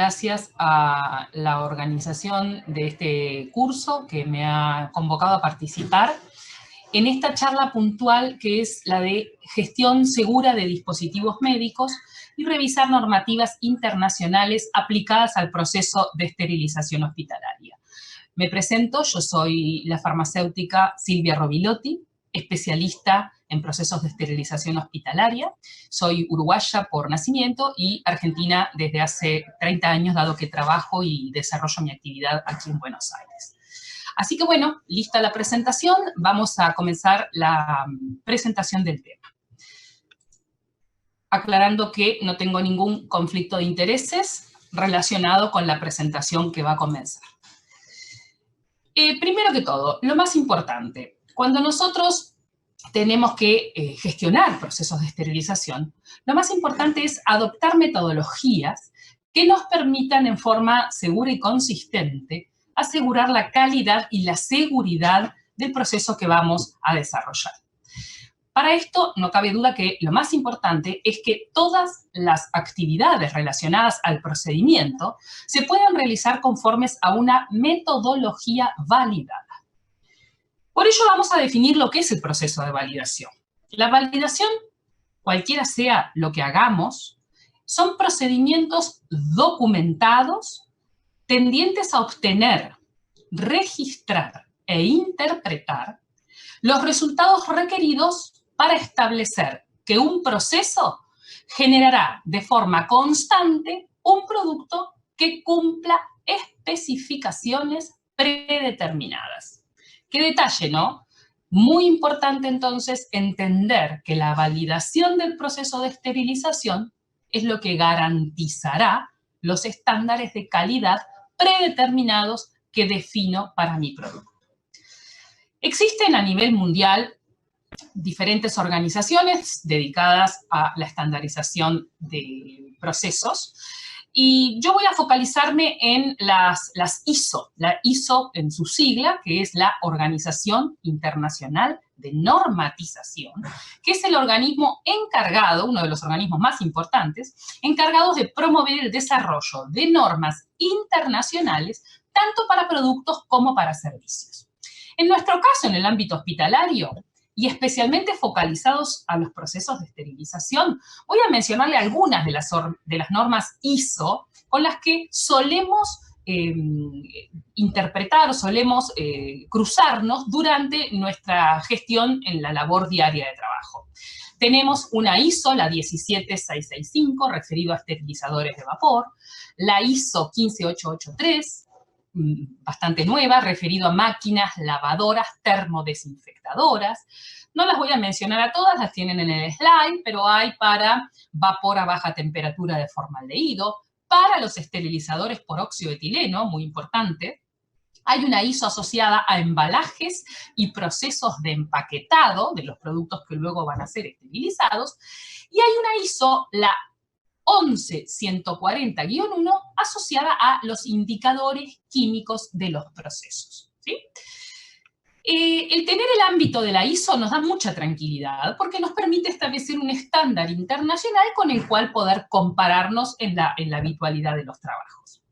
gracias a la organización de este curso que me ha convocado a participar en esta charla puntual que es la de gestión segura de dispositivos médicos y revisar normativas internacionales aplicadas al proceso de esterilización hospitalaria. Me presento, yo soy la farmacéutica Silvia Rovilotti, especialista en procesos de esterilización hospitalaria. Soy uruguaya por nacimiento y argentina desde hace 30 años, dado que trabajo y desarrollo mi actividad aquí en Buenos Aires. Así que bueno, lista la presentación, vamos a comenzar la presentación del tema. Aclarando que no tengo ningún conflicto de intereses relacionado con la presentación que va a comenzar. Primero que todo, lo más importante, cuando nosotros tenemos que gestionar procesos de esterilización, lo más importante es adoptar metodologías que nos permitan en forma segura y consistente asegurar la calidad y la seguridad del proceso que vamos a desarrollar. Para esto, no cabe duda que lo más importante es que todas las actividades relacionadas al procedimiento se puedan realizar conformes a una metodología validada. Por ello vamos a definir lo que es el proceso de validación. La validación, cualquiera sea lo que hagamos, son procedimientos documentados tendientes a obtener, registrar e interpretar los resultados requeridos para establecer que un proceso generará de forma constante un producto que cumpla especificaciones predeterminadas. Qué detalle, ¿no? Muy importante entonces entender que la validación del proceso de esterilización es lo que garantizará los estándares de calidad predeterminados que defino para mi producto. Existen a nivel mundial diferentes organizaciones dedicadas a la estandarización de procesos y yo voy a focalizarme en las ISO, la ISO en su sigla, que es la Organización Internacional de Normatización, que es el organismo encargado, uno de los organismos más importantes, encargados de promover el desarrollo de normas internacionales, tanto para productos como para servicios. En nuestro caso, en el ámbito hospitalario, y especialmente focalizados a los procesos de esterilización, voy a mencionarle algunas de las normas ISO con las que solemos interpretar o solemos cruzarnos durante nuestra gestión en la labor diaria de trabajo. Tenemos una ISO, la 17665, referido a esterilizadores de vapor, la ISO 15883, bastante nueva, referido a máquinas lavadoras termodesinfectadoras. No las voy a mencionar a todas, las tienen en el slide, pero hay para vapor a baja temperatura de formaldehído, para los esterilizadores por óxido de etileno, muy importante. Hay una ISO asociada a embalajes y procesos de empaquetado de los productos que luego van a ser esterilizados. Y hay una ISO, la 11140-1 asociada a los indicadores químicos de los procesos, ¿sí? El tener el ámbito de la ISO nos da mucha tranquilidad porque nos permite establecer un estándar internacional con el cual poder compararnos en la habitualidad de los trabajos.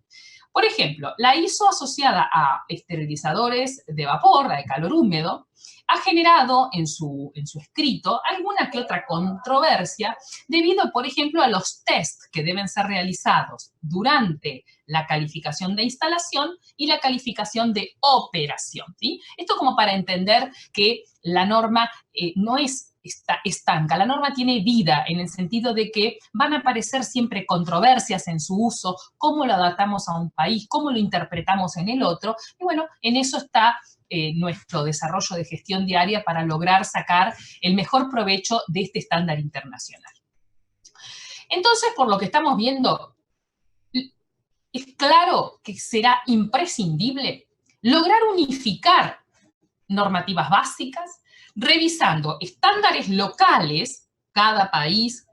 Por ejemplo, la ISO asociada a esterilizadores de vapor, la de calor húmedo, ha generado en su escrito alguna que otra controversia debido, por ejemplo, a los test que deben ser realizados durante la calificación de instalación y la calificación de operación, ¿sí? Esto como para entender que la norma no es estanca, la norma tiene vida en el sentido de que van a aparecer siempre controversias en su uso, cómo lo adaptamos a un país, cómo lo interpretamos en el otro, y bueno, en eso está nuestro desarrollo de gestión diaria para lograr sacar el mejor provecho de este estándar internacional. Entonces, por lo que estamos viendo, es claro que será imprescindible lograr unificar normativas básicas, revisando estándares locales. Cada país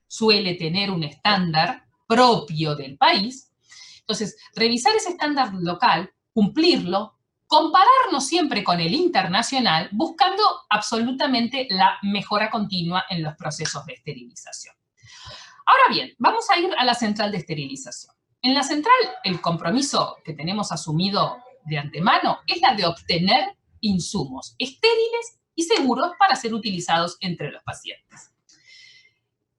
suele tener un estándar propio del país. Entonces, revisar ese estándar local, cumplirlo, compararnos siempre con el internacional, buscando absolutamente la mejora continua en los procesos de esterilización. Ahora bien, vamos a ir a la central de esterilización. En la central, el compromiso que tenemos asumido de antemano es la de obtener insumos estériles y seguros para ser utilizados entre los pacientes.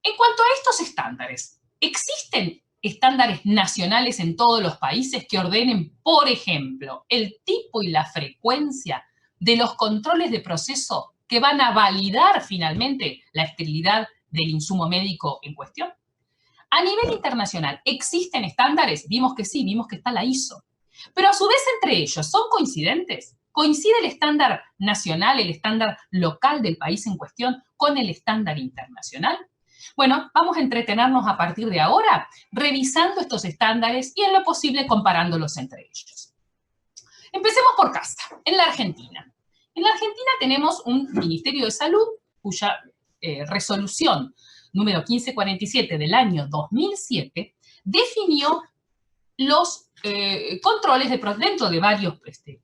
En cuanto a estos estándares, ¿existen estándares nacionales en todos los países que ordenen, por ejemplo, el tipo y la frecuencia de los controles de proceso que van a validar finalmente la esterilidad del insumo médico en cuestión? A nivel internacional, ¿existen estándares? Vimos que sí, vimos que está la ISO. Pero a su vez entre ellos, ¿son coincidentes? ¿Coincide el estándar nacional, el estándar local del país en cuestión con el estándar internacional? Bueno, vamos a entretenernos a partir de ahora revisando estos estándares y en lo posible comparándolos entre ellos. Empecemos por casa, en la Argentina. En la Argentina tenemos un Ministerio de Salud cuya resolución número 1547 del año 2007 definió los controles dentro de varias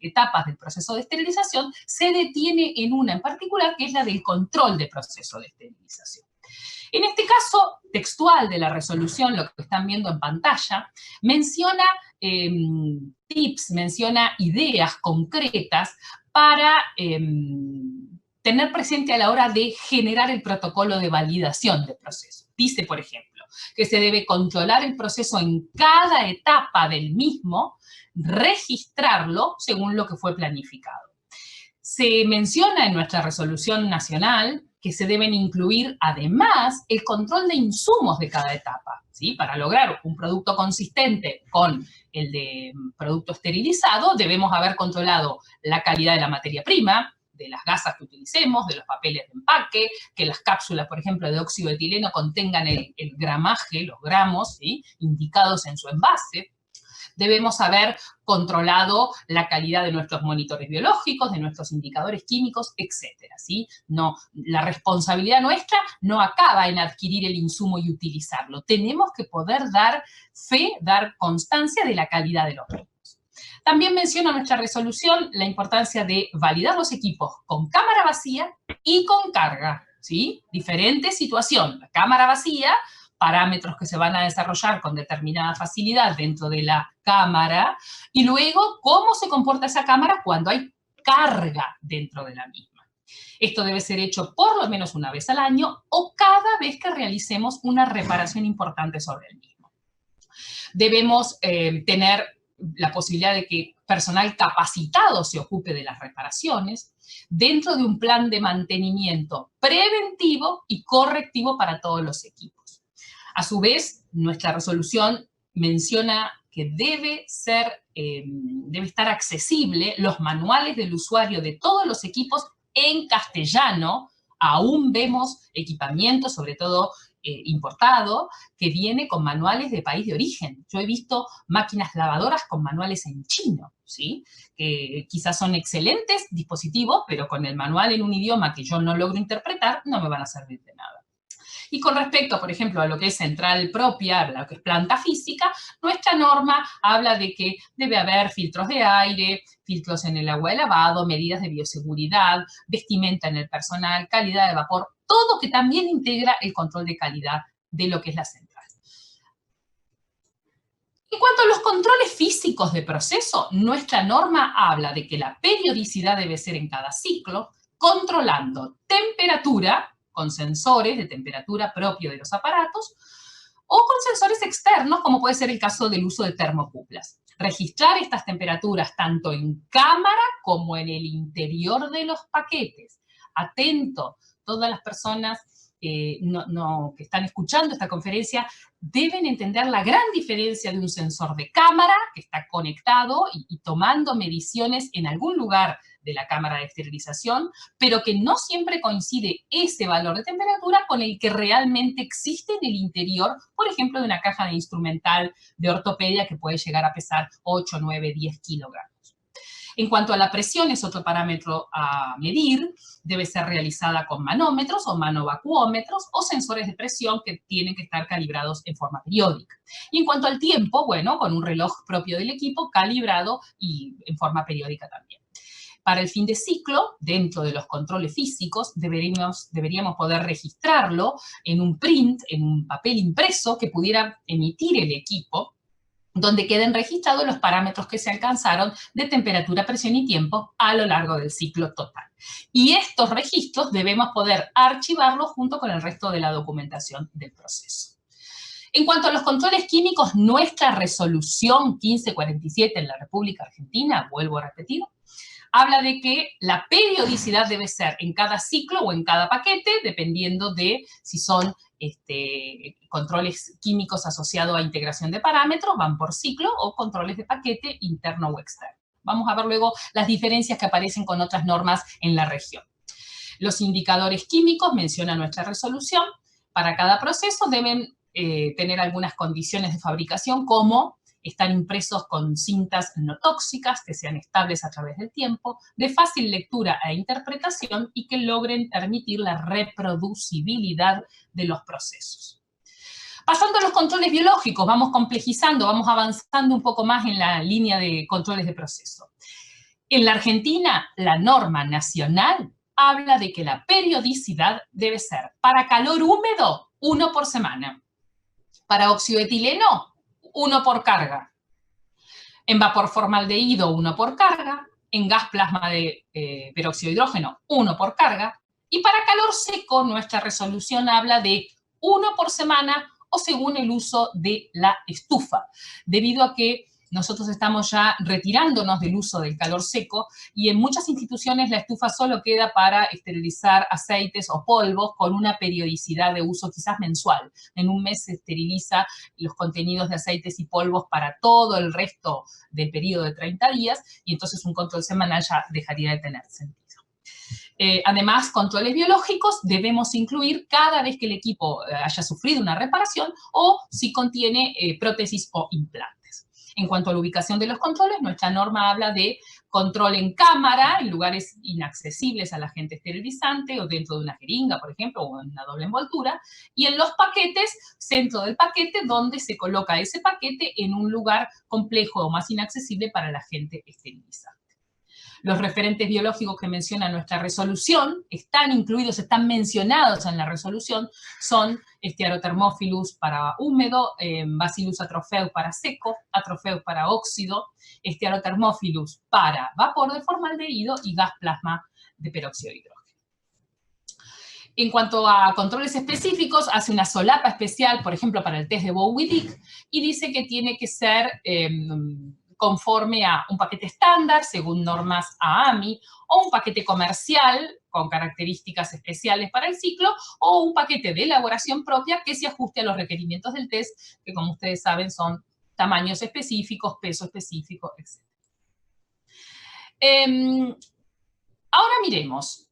etapas del proceso de esterilización. Se detiene en una en particular, que es la del control de proceso de esterilización. En este caso textual de la resolución, lo que están viendo en pantalla, menciona tips, menciona ideas concretas para tener presente a la hora de generar el protocolo de validación del proceso. Dice, por ejemplo, que se debe controlar el proceso en cada etapa del mismo, registrarlo según lo que fue planificado. Se menciona en nuestra resolución nacional que se deben incluir además el control de insumos de cada etapa, ¿sí? Para lograr un producto consistente con el de producto esterilizado, debemos haber controlado la calidad de la materia prima, de las gasas que utilicemos, de los papeles de empaque, que las cápsulas, por ejemplo, de óxido de etileno contengan el gramaje, los gramos, ¿sí?, indicados en su envase. Debemos haber controlado la calidad de nuestros monitores biológicos, de nuestros indicadores químicos, etcétera, ¿sí? No, la responsabilidad nuestra no acaba en adquirir el insumo y utilizarlo. Tenemos que poder dar fe, dar constancia de la calidad de los mismos. También menciona nuestra resolución la importancia de validar los equipos con cámara vacía y con carga, ¿sí? Diferente situación. La cámara vacía, parámetros que se van a desarrollar con determinada facilidad dentro de la cámara, y luego cómo se comporta esa cámara cuando hay carga dentro de la misma. Esto debe ser hecho por lo menos una vez al año o cada vez que realicemos una reparación importante sobre el mismo. Debemos tener la posibilidad de que personal capacitado se ocupe de las reparaciones dentro de un plan de mantenimiento preventivo y correctivo para todos los equipos. A su vez, nuestra resolución menciona que debe estar accesible los manuales del usuario de todos los equipos en castellano. Aún vemos equipamiento, sobre todo importado, que viene con manuales de país de origen. Yo he visto máquinas lavadoras con manuales en chino, ¿sí? Que quizás son excelentes dispositivos, pero con el manual en un idioma que yo no logro interpretar, no me van a servir de nada. Y con respecto, por ejemplo, a lo que es central propia, a lo que es planta física, nuestra norma habla de que debe haber filtros de aire, filtros en el agua de lavado, medidas de bioseguridad, vestimenta en el personal, calidad de vapor, todo que también integra el control de calidad de lo que es la central. En cuanto a los controles físicos de proceso, nuestra norma habla de que la periodicidad debe ser en cada ciclo, controlando temperatura, con sensores de temperatura propio de los aparatos, o con sensores externos, como puede ser el caso del uso de termocuplas. Registrar estas temperaturas tanto en cámara como en el interior de los paquetes. Atento, todas las personas que están escuchando esta conferencia deben entender la gran diferencia de un sensor de cámara que está conectado y tomando mediciones en algún lugar de la cámara de esterilización, pero que no siempre coincide ese valor de temperatura con el que realmente existe en el interior, por ejemplo, de una caja de instrumental de ortopedia que puede llegar a pesar 8, 9, 10 kilogramos. En cuanto a la presión, es otro parámetro a medir, debe ser realizada con manómetros o manovacuómetros o sensores de presión que tienen que estar calibrados en forma periódica. Y en cuanto al tiempo, bueno, con un reloj propio del equipo calibrado y en forma periódica también. Para el fin de ciclo, dentro de los controles físicos, deberíamos poder registrarlo en un print, en un papel impreso que pudiera emitir el equipo, donde queden registrados los parámetros que se alcanzaron de temperatura, presión y tiempo a lo largo del ciclo total. Y estos registros debemos poder archivarlos junto con el resto de la documentación del proceso. En cuanto a los controles químicos, nuestra resolución 1547 en la República Argentina, vuelvo a repetir, habla de que la periodicidad debe ser en cada ciclo o en cada paquete, dependiendo de si son controles químicos asociados a integración de parámetros, van por ciclo, o controles de paquete interno o externo. Vamos a ver luego las diferencias que aparecen con otras normas en la región. Los indicadores químicos, menciona nuestra resolución, para cada proceso deben tener algunas condiciones de fabricación, como estar impresos con cintas no tóxicas, que sean estables a través del tiempo, de fácil lectura e interpretación y que logren permitir la reproducibilidad de los procesos. Pasando a los controles biológicos, vamos complejizando, vamos avanzando un poco más en la línea de controles de proceso. En la Argentina, la norma nacional habla de que la periodicidad debe ser para calor húmedo, 1 por semana. Para óxido etileno, 1 por carga. En vapor formaldehído, 1 por carga. En gas plasma de peróxido de hidrógeno, 1 por carga. Y para calor seco, nuestra resolución habla de 1 por semana o según el uso de la estufa, debido a que nosotros estamos ya retirándonos del uso del calor seco y en muchas instituciones la estufa solo queda para esterilizar aceites o polvos con una periodicidad de uso quizás mensual. En un mes se esteriliza los contenidos de aceites y polvos para todo el resto del periodo de 30 días y entonces un control semanal ya dejaría de tener sentido. Además, controles biológicos debemos incluir cada vez que el equipo haya sufrido una reparación o si contiene prótesis o implantes. En cuanto a la ubicación de los controles, nuestra norma habla de control en cámara, en lugares inaccesibles al agente esterilizante o dentro de una jeringa, por ejemplo, o en una doble envoltura. Y en los paquetes, centro del paquete, donde se coloca ese paquete en un lugar complejo o más inaccesible para el agente esterilizante. Los referentes biológicos que menciona nuestra resolución están incluidos, están mencionados en la resolución, son Aerotermophilus para húmedo, Bacillus atropheus para seco, Atropheus para óxido, Aerotermophilus para vapor de formaldehído y gas plasma de peróxido de hidrógeno. En cuanto a controles específicos, hace una solapa especial, por ejemplo, para el test de Bowie-Dick, y dice que tiene que ser conforme a un paquete estándar, según normas AAMI, o un paquete comercial con características especiales para el ciclo, o un paquete de elaboración propia que se ajuste a los requerimientos del test, que como ustedes saben son tamaños específicos, peso específico, etc. Ahora miremos,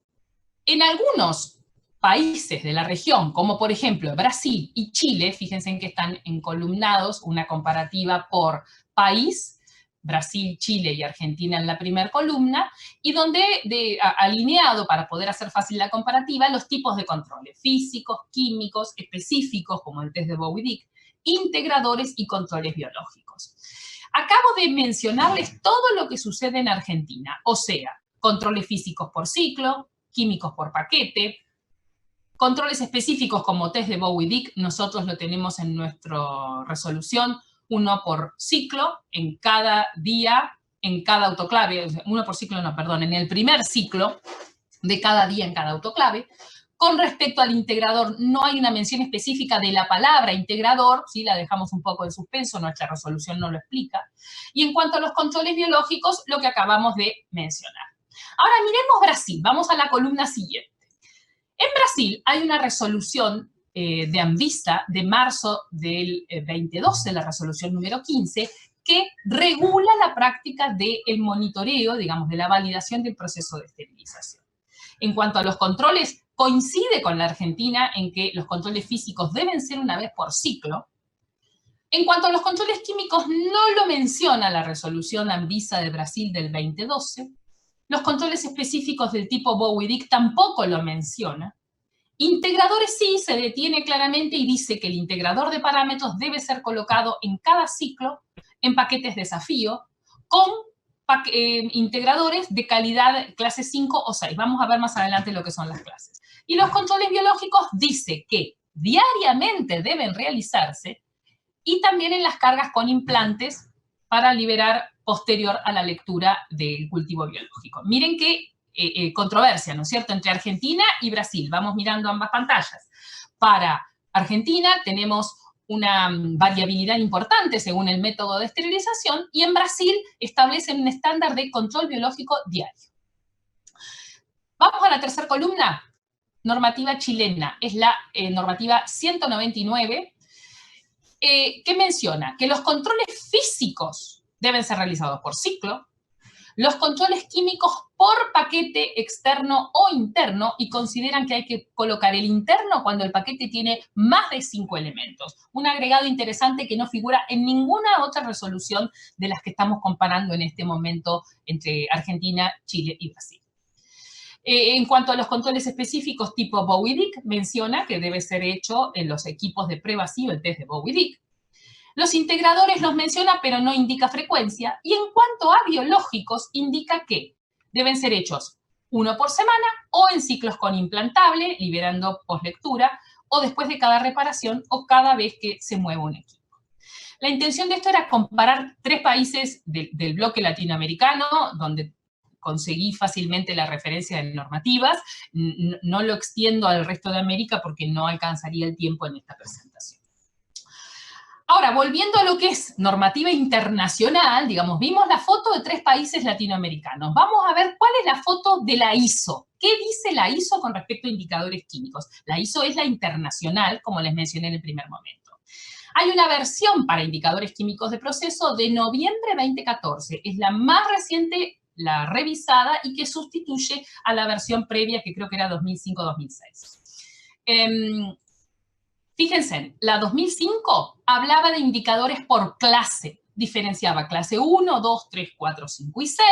en algunos países de la región, como por ejemplo Brasil y Chile, fíjense en que están encolumnados, una comparativa por país, Brasil, Chile y Argentina en la primera columna, y donde alineado para poder hacer fácil la comparativa los tipos de controles físicos, químicos, específicos, como el test de Bowie-Dick, integradores y controles biológicos. Acabo de mencionarles todo lo que sucede en Argentina, o sea, controles físicos por ciclo, químicos por paquete, controles específicos como test de Bowie-Dick, nosotros lo tenemos en nuestra resolución, 1 por ciclo en cada día, en cada autoclave, 1 por ciclo, no, perdón, en el primer ciclo de cada día en cada autoclave. Con respecto al integrador, no hay una mención específica de la palabra integrador, ¿sí? La dejamos un poco en suspenso, nuestra resolución no lo explica. Y en cuanto a los controles biológicos, lo que acabamos de mencionar. Ahora miremos Brasil, vamos a la columna siguiente. En Brasil hay una resolución de Anvisa de marzo del 2012, la resolución número 15, que regula la práctica del monitoreo, digamos, de la validación del proceso de esterilización. En cuanto a los controles, coincide con la Argentina en que los controles físicos deben ser una vez por ciclo. En cuanto a los controles químicos, no lo menciona la resolución Anvisa de Brasil del 2012. Los controles específicos del tipo Bowie-Dick tampoco lo menciona. Integradores sí, se detiene claramente y dice que el integrador de parámetros debe ser colocado en cada ciclo en paquetes desafío con integradores de calidad clase 5 o 6. Vamos a ver más adelante lo que son las clases. Y los controles biológicos dice que diariamente deben realizarse y también en las cargas con implantes para liberar posterior a la lectura del cultivo biológico. Miren qué controversia, ¿no es cierto?, entre Argentina y Brasil. Vamos mirando ambas pantallas. Para Argentina tenemos una variabilidad importante según el método de esterilización, y en Brasil establecen un estándar de control biológico diario. Vamos a la tercera columna, normativa chilena. Es la normativa 199, que menciona que los controles físicos deben ser realizados por ciclo, los controles químicos por paquete externo o interno, y consideran que hay que colocar el interno cuando el paquete tiene más de 5 elementos. Un agregado interesante que no figura en ninguna otra resolución de las que estamos comparando en este momento entre Argentina, Chile y Brasil. En cuanto a los controles específicos tipo Bowie-Dick, menciona que debe ser hecho en los equipos de pre-vacío, el test de Bowie-Dick. Los integradores los menciona, pero no indica frecuencia. Y en cuanto a biológicos, indica que deben ser hechos 1 por semana o en ciclos con implantable, liberando poslectura, o después de cada reparación o cada vez que se mueva un equipo. La intención de esto era comparar 3 países del bloque latinoamericano, donde conseguí fácilmente la referencia de normativas. No lo extiendo al resto de América porque no alcanzaría el tiempo en esta presentación. Ahora, volviendo a lo que es normativa internacional, digamos, vimos la foto de 3 países latinoamericanos. Vamos a ver cuál es la foto de la ISO. ¿Qué dice la ISO con respecto a indicadores químicos? La ISO es la internacional, como les mencioné en el primer momento. Hay una versión para indicadores químicos de proceso de noviembre 2014. Es la más reciente, la revisada, y que sustituye a la versión previa, que creo que era 2005-2006. Fíjense, la 2005 hablaba de indicadores por clase, diferenciaba clase 1, 2, 3, 4, 5 y 6,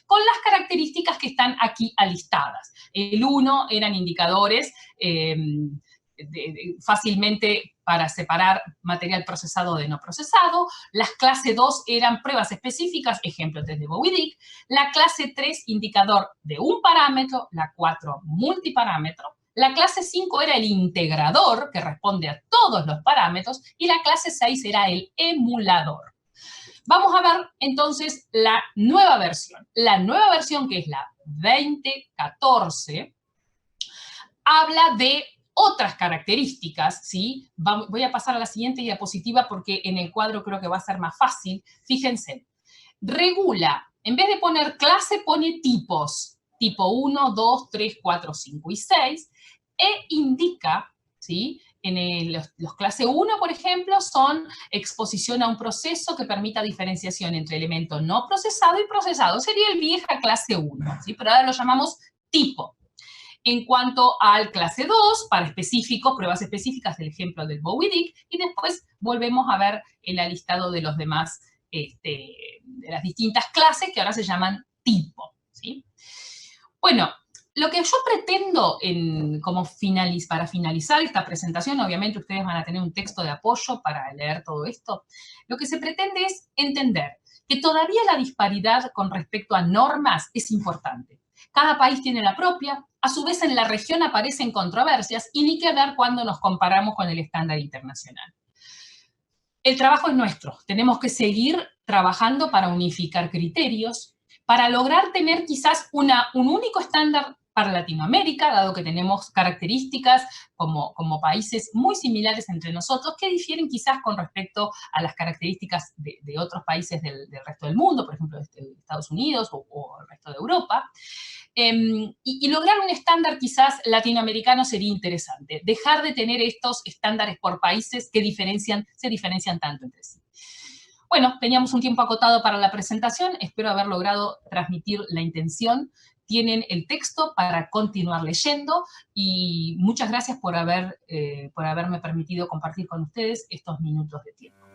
con las características que están aquí alistadas. El 1 eran indicadores fácilmente para separar material procesado de no procesado. Las clase 2 eran pruebas específicas, ejemplo test de Bowie-Dick. La clase 3, indicador de un parámetro. La 4, multiparámetro. La clase 5 era el integrador, que responde a todos los parámetros, y la clase 6 era el emulador. Vamos a ver entonces la nueva versión. La nueva versión, que es la 2014, habla de otras características, ¿sí? Voy a pasar a la siguiente diapositiva porque en el cuadro creo que va a ser más fácil. Fíjense, regula, en vez de poner clase, pone tipos. Tipo 1, 2, 3, 4, 5 y 6, e indica, ¿sí? Los clase 1, por ejemplo, son exposición a un proceso que permita diferenciación entre elemento no procesado y procesado. Sería el vieja clase 1, ¿sí? Pero ahora lo llamamos tipo. En cuanto al clase 2, para específicos, pruebas específicas del ejemplo del Bowie-Dick, y después volvemos a ver el alistado de los demás, de las distintas clases que ahora se llaman tipo, ¿sí? Bueno, lo que yo pretendo para finalizar esta presentación, obviamente ustedes van a tener un texto de apoyo para leer todo esto, lo que se pretende es entender que todavía la disparidad con respecto a normas es importante. Cada país tiene la propia, a su vez en la región aparecen controversias, y ni que hablar cuando nos comparamos con el estándar internacional. El trabajo es nuestro, tenemos que seguir trabajando para unificar criterios, para lograr tener quizás un único estándar para Latinoamérica, dado que tenemos características como países muy similares entre nosotros, que difieren quizás con respecto a las características de otros países del resto del mundo, por ejemplo, de Estados Unidos o el resto de Europa. Y lograr un estándar quizás latinoamericano sería interesante. Dejar de tener estos estándares por países que se diferencian tanto entre sí. Bueno, teníamos un tiempo acotado para la presentación. Espero haber logrado transmitir la intención. Tienen el texto para continuar leyendo, y muchas gracias por haberme permitido compartir con ustedes estos minutos de tiempo.